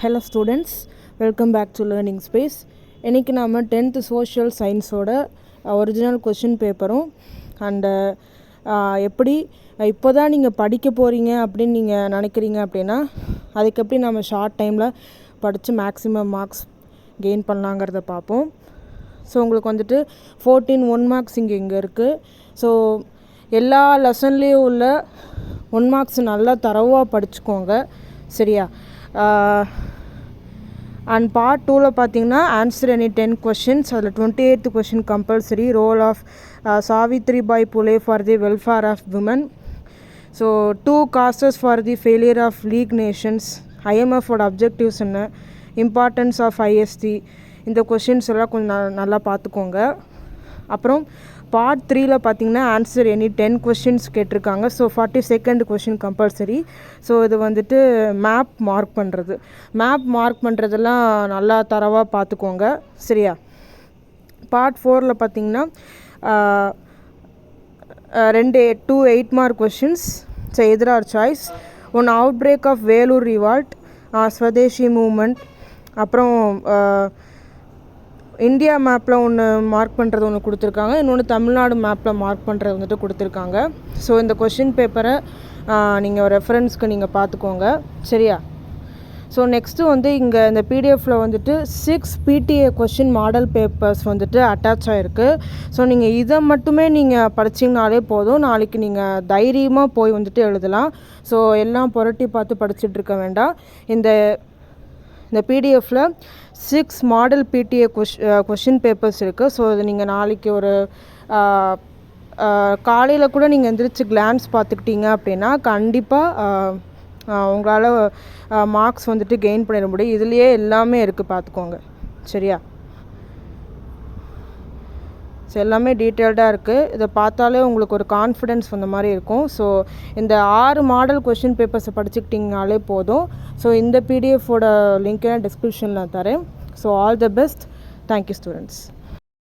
Hello students, welcome back to Learning Space. இன்றைக்கி நாம் 10th social சயின்ஸோட original question பேப்பரும் and எப்படி இப்போ தான் நீங்கள் படிக்க போகிறீங்க அப்படின்னு நீங்கள் நினைக்கிறீங்க அப்படின்னா அதுக்கு எப்படி நம்ம ஷார்ட் டைமில் படித்து மேக்ஸிமம் மார்க்ஸ் கெயின் பண்ணலாங்கிறத பார்ப்போம். ஸோ உங்களுக்கு வந்துட்டு 14 1 மார்க்ஸ் இங்கே இருக்குது. ஸோ எல்லா லெசன்லேயும் உள்ள 1 மார்க்ஸ் நல்லா தரவாக படிச்சுக்கோங்க, சரியா? அண்ட் பார்ட் 2ல் பார்த்தீங்கன்னா ஆன்சர் எனி 10 கொஷின்ஸ். அதில் 28th question compulsory. Role of Savitribai Phule for the welfare of women. So 2 causes for the failure of League Nations. ஐஎம்எஃபோட அப்ஜெக்டிவ்ஸ் என்ன, இம்பார்ட்டன்ஸ் ஆஃப் ஐஎஸ்டி, இந்த கொஷின்ஸ் எல்லாம் கொஞ்சம் நல்லா பார்த்துக்கோங்க. அப்புறம் பார்ட் 3ல் பார்த்தீங்கன்னா ஆன்சர் எனி 10 கொஷின்ஸ் கேட்டிருக்காங்க. So 42nd question compulsory. So இது வந்துட்டு மேப் மார்க் பண்ணுறது. மேப் மார்க் பண்ணுறதெல்லாம் நல்லா தரவாக பார்த்துக்கோங்க, சரியா? பார்ட் 4ல் பார்த்தீங்கன்னா 2 8 mark questions. So either or choice. ஒன்று outbreak of Vellore revolt, Swadeshi movement, அப்புறம் இந்தியா மேப்பில் ஒன்று மார்க் பண்ணுறது ஒன்று கொடுத்துருக்காங்க, இன்னொன்று தமிழ்நாடு மேப்பில் மார்க் பண்ணுறது வந்துட்டு கொடுத்துருக்காங்க. ஸோ இந்த கொஷின் பேப்பரை நீங்கள் ரெஃபரன்ஸ்க்கு நீங்கள் பார்த்துக்கோங்க, சரியா? ஸோ நெக்ஸ்ட்டு வந்து இங்கே இந்த பிடிஎஃப்பில் வந்துட்டு 6 பிடிஏ கொஷின் மாடல் பேப்பர்ஸ் வந்துட்டு அட்டாச் ஆகிருக்கு. ஸோ நீங்கள் இதை மட்டுமே நீங்கள் படிச்சிங்கனாலே போதும், நாளைக்கு நீங்கள் தைரியமாக போய் வந்துட்டு எழுதலாம். ஸோ எல்லாம் புரட்டி பார்த்து படிச்சுட்ருக்க வேண்டாம். இந்த பிடிஎஃப்பில் 6 மாடல் பிடிஏ கொஷின் பேப்பர்ஸ் இருக்குது. ஸோ இது நீங்கள் நாளைக்கு ஒரு காலையில் கூட நீங்கள் எந்திரிச்சு கிளான்ஸ் பார்த்துக்கிட்டீங்க அப்படின்னா கண்டிப்பாக உங்களால் மார்க்ஸ் வந்துட்டு கெயின் பண்ணிட முடியும். இதுலேயே எல்லாமே இருக்குது, பார்த்துக்கோங்க, சரியா? ஸோ எல்லாமே டீட்டெயில்டாக இருக்குது. இதை பார்த்தாலே உங்களுக்கு ஒரு கான்ஃபிடென்ஸ் வந்த மாதிரி இருக்கும். ஸோ இந்த 6 மாடல் கொஷின் பேப்பர்ஸை படிச்சுக்கிட்டிங்கனாலே போதும். ஸோ இந்த பிடிஎஃபோட லிங்க்கை டிஸ்கிரிப்ஷனில் தரேன். So all the best. Thank you students.